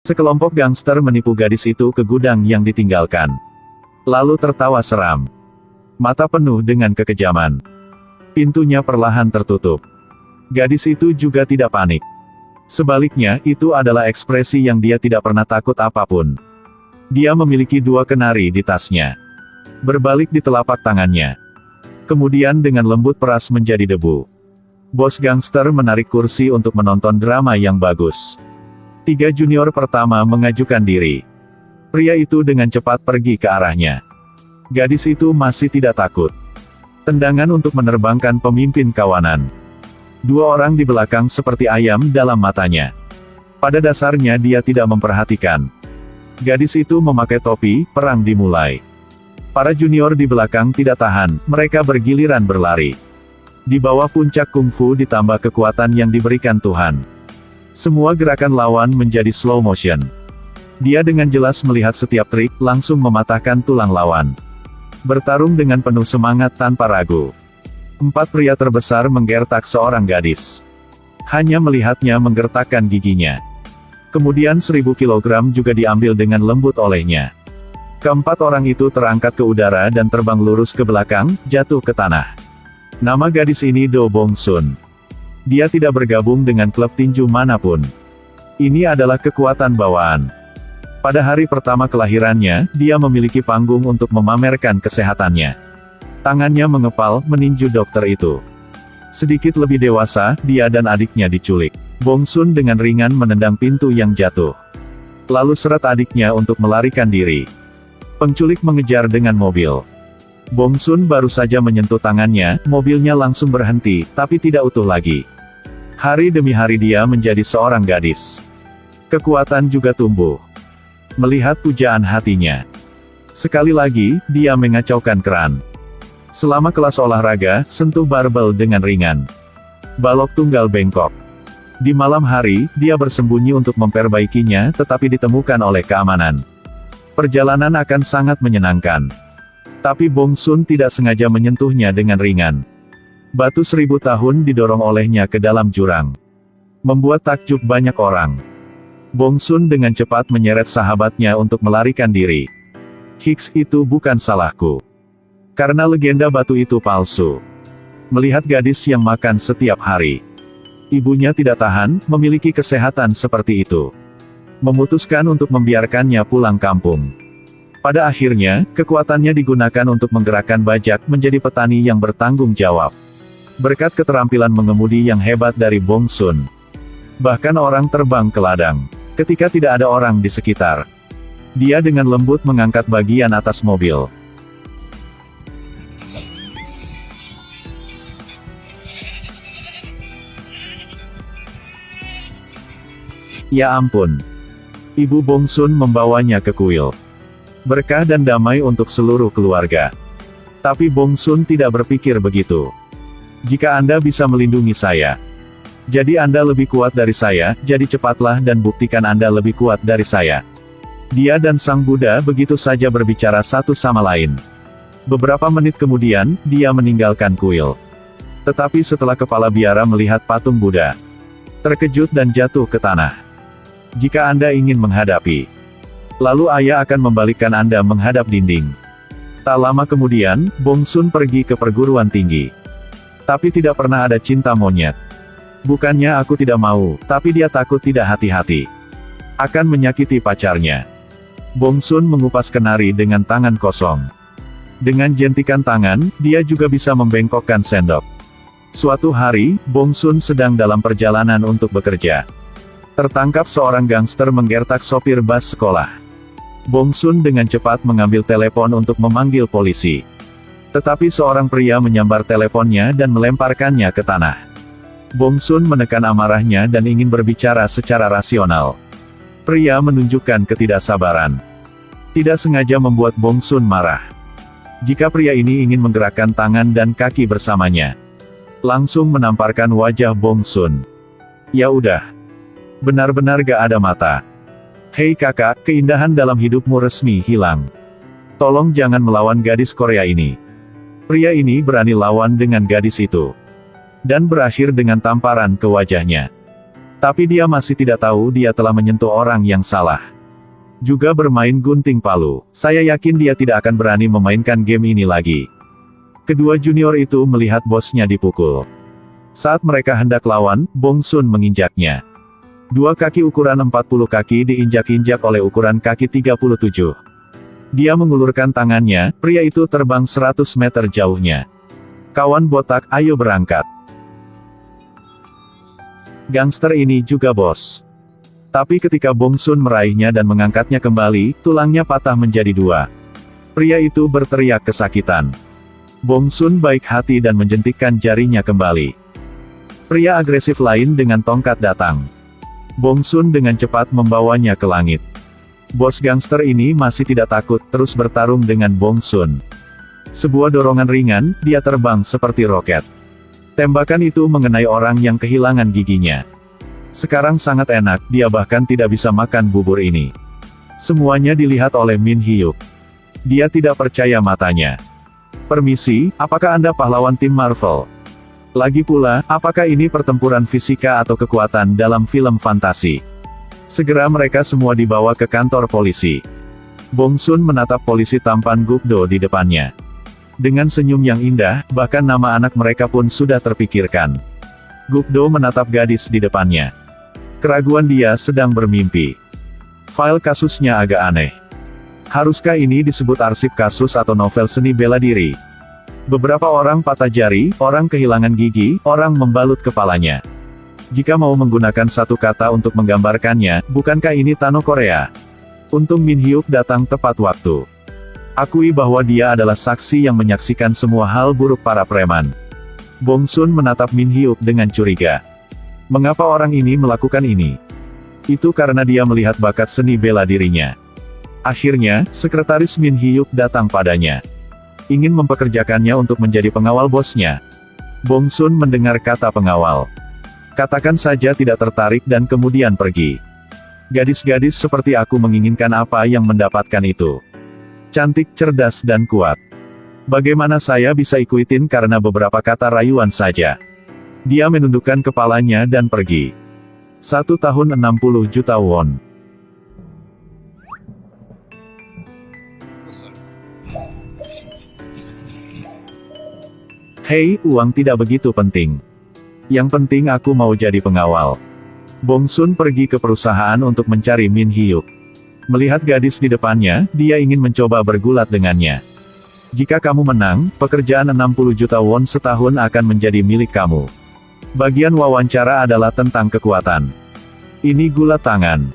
Sekelompok gangster menipu gadis itu ke gudang yang ditinggalkan. Lalu tertawa seram. Mata penuh dengan kekejaman. Pintunya perlahan tertutup. Gadis itu juga tidak panik. Sebaliknya, itu adalah ekspresi yang dia tidak pernah takut apapun. Dia memiliki 2 kenari di tasnya. Berbalik di telapak tangannya. Kemudian dengan lembut peras menjadi debu. Bos gangster menarik kursi untuk menonton drama yang bagus. 3 junior pertama mengajukan diri. Pria itu dengan cepat pergi ke arahnya. Gadis itu masih tidak takut. Tendangan untuk menerbangkan pemimpin kawanan. 2 orang di belakang seperti ayam dalam matanya. Pada dasarnya dia tidak memperhatikan. Gadis itu memakai topi, perang dimulai. Para junior di belakang tidak tahan, mereka bergiliran berlari. Di bawah puncak kungfu ditambah kekuatan yang diberikan Tuhan. Semua gerakan lawan menjadi slow motion. Dia dengan jelas melihat setiap trik, langsung mematahkan tulang lawan. Bertarung dengan penuh semangat tanpa ragu. 4 pria terbesar menggertak seorang gadis. Hanya melihatnya menggertakkan giginya. Kemudian 1000 kilogram juga diambil dengan lembut olehnya. Keempat orang itu terangkat ke udara dan terbang lurus ke belakang, jatuh ke tanah. Nama gadis ini Do Bong Sun. Dia tidak bergabung dengan klub tinju manapun. Ini adalah kekuatan bawaan. Pada hari pertama kelahirannya, dia memiliki panggung untuk memamerkan kesehatannya. Tangannya mengepal, meninju dokter itu. Sedikit lebih dewasa, dia dan adiknya diculik. Bong Sun dengan ringan menendang pintu yang jatuh. Lalu seret adiknya untuk melarikan diri. Penculik mengejar dengan mobil. Bong Sun baru saja menyentuh tangannya, mobilnya langsung berhenti, tapi tidak utuh lagi. Hari demi hari dia menjadi seorang gadis. Kekuatan juga tumbuh. Melihat pujaan hatinya. Sekali lagi, dia mengacaukan keran. Selama kelas olahraga, sentuh barbel dengan ringan. Balok tunggal bengkok. Di malam hari, dia bersembunyi untuk memperbaikinya, tetapi ditemukan oleh keamanan. Perjalanan akan sangat menyenangkan. Tapi Bong Sun tidak sengaja menyentuhnya dengan ringan. Batu 1000 tahun didorong olehnya ke dalam jurang. Membuat takjub banyak orang. Bong Sun dengan cepat menyeret sahabatnya untuk melarikan diri. Hiks, itu bukan salahku. Karena legenda batu itu palsu. Melihat gadis yang makan setiap hari. Ibunya tidak tahan, memiliki kesehatan seperti itu. Memutuskan untuk membiarkannya pulang kampung. Pada akhirnya, kekuatannya digunakan untuk menggerakkan bajak menjadi petani yang bertanggung jawab. Berkat keterampilan mengemudi yang hebat dari Bong Sun. Bahkan orang terbang ke ladang. Ketika tidak ada orang di sekitar. Dia dengan lembut mengangkat bagian atas mobil. Ya ampun. Ibu Bong Sun membawanya ke kuil. Berkah dan damai untuk seluruh keluarga. Tapi Bong Sun tidak berpikir begitu. Jika Anda bisa melindungi saya. Jadi Anda lebih kuat dari saya, jadi cepatlah dan buktikan Anda lebih kuat dari saya. Dia dan Sang Buddha begitu saja berbicara satu sama lain. Beberapa menit kemudian, dia meninggalkan kuil. Tetapi setelah kepala biara melihat patung Buddha. Terkejut dan jatuh ke tanah. Jika Anda ingin menghadapi. Lalu ayah akan membalikkan Anda menghadap dinding. Tak lama kemudian, Bong Sun pergi ke perguruan tinggi. Tapi tidak pernah ada cinta monyet. Bukannya aku tidak mau, tapi dia takut tidak hati-hati. Akan menyakiti pacarnya. Bong Sun mengupas kenari dengan tangan kosong. Dengan jentikan tangan, dia juga bisa membengkokkan sendok. Suatu hari, Bong Sun sedang dalam perjalanan untuk bekerja. Tertangkap seorang gangster menggertak sopir bus sekolah. Bong Sun dengan cepat mengambil telepon untuk memanggil polisi. Tetapi seorang pria menyambar teleponnya dan melemparkannya ke tanah. Bong Sun menekan amarahnya dan ingin berbicara secara rasional. Pria menunjukkan ketidaksabaran. Tidak sengaja membuat Bong Sun marah. Jika pria ini ingin menggerakkan tangan dan kaki bersamanya. Langsung menamparkan wajah Bong Sun. Ya udah. Benar-benar gak ada mata. Hei kakak, keindahan dalam hidupmu resmi hilang. Tolong jangan melawan gadis Korea ini. Pria ini berani lawan dengan gadis itu. Dan berakhir dengan tamparan ke wajahnya. Tapi dia masih tidak tahu dia telah menyentuh orang yang salah. Juga bermain gunting palu. Saya yakin dia tidak akan berani memainkan game ini lagi. Kedua junior itu melihat bosnya dipukul. Saat mereka hendak lawan, Bong Sun menginjaknya. Dua kaki ukuran 40 kaki diinjak-injak oleh ukuran kaki 37. Dia mengulurkan tangannya, pria itu terbang 100 meter jauhnya. Kawan botak, ayo berangkat. Gangster ini juga bos. Tapi ketika Bong Sun meraihnya dan mengangkatnya kembali, tulangnya patah menjadi dua. Pria itu berteriak kesakitan. Bong Sun baik hati dan menjentikkan jarinya kembali. Pria agresif lain dengan tongkat datang. Bong Sun dengan cepat membawanya ke langit. Bos gangster ini masih tidak takut, terus bertarung dengan Bong Sun. Sebuah dorongan ringan, dia terbang seperti roket. Tembakan itu mengenai orang yang kehilangan giginya. Sekarang sangat enak, dia bahkan tidak bisa makan bubur ini. Semuanya dilihat oleh Min Hyuk. Dia tidak percaya matanya. Permisi, apakah Anda pahlawan tim Marvel? Lagi pula, apakah ini pertempuran fisika atau kekuatan dalam film fantasi? Segera mereka semua dibawa ke kantor polisi. Bong Sun menatap polisi tampan Gukdo di depannya. Dengan senyum yang indah, bahkan nama anak mereka pun sudah terpikirkan. Gukdo menatap gadis di depannya. Keraguan dia sedang bermimpi. File kasusnya agak aneh. Haruskah ini disebut arsip kasus atau novel seni bela diri? Beberapa orang patah jari, orang kehilangan gigi, orang membalut kepalanya. Jika mau menggunakan satu kata untuk menggambarkannya, bukankah ini Tano Korea? Untung Min Hyuk datang tepat waktu. Akui bahwa dia adalah saksi yang menyaksikan semua hal buruk para preman. Bong Sun menatap Min Hyuk dengan curiga. Mengapa orang ini melakukan ini? Itu karena dia melihat bakat seni bela dirinya. Akhirnya, sekretaris Min Hyuk datang padanya. Ingin mempekerjakannya untuk menjadi pengawal bosnya. Bong Sun mendengar kata pengawal. Katakan saja tidak tertarik dan kemudian pergi. Gadis-gadis seperti aku menginginkan apa yang mendapatkan itu. Cantik, cerdas dan kuat. Bagaimana saya bisa ikutin karena beberapa kata rayuan saja? Dia menundukkan kepalanya dan pergi. 1 tahun 60 juta won. Hei, uang tidak begitu penting. Yang penting aku mau jadi pengawal. Bong Sun pergi ke perusahaan untuk mencari Min Hyuk. Melihat gadis di depannya, dia ingin mencoba bergulat dengannya. Jika kamu menang, pekerjaan 60 juta won setahun akan menjadi milik kamu. Bagian wawancara adalah tentang kekuatan. Ini gulat tangan.